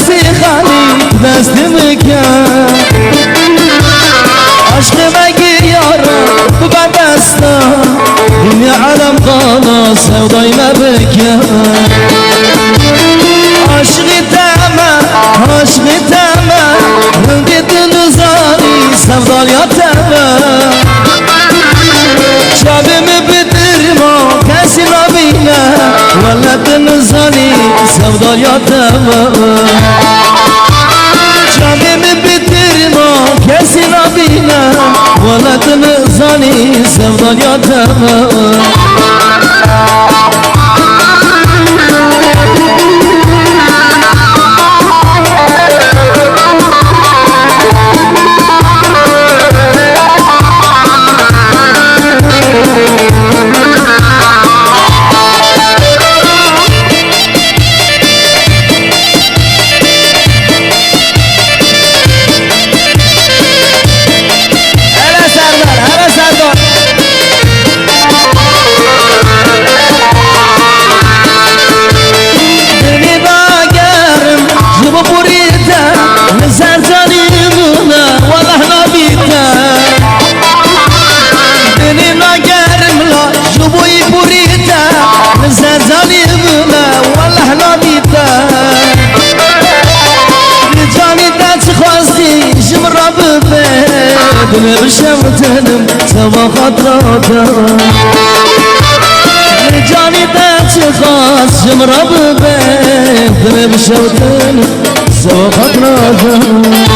دستی خالی دستی مکن عشق مگی یارا ببر دستا دنیا عالم قانا سودای مبکن عشقی تمام عشقی تمام رنگی دنزانی سودالیا تمام شبم بدرما کسی نبینه ولد نزانی سودالیا تمام شبم بدرما کسی نبینه ولد نزانی سودالیا تمام دل بشمتنم سوا خاطراتم جانی دست خاص جمرا ببین دل بشمتنم سوا خاطراتم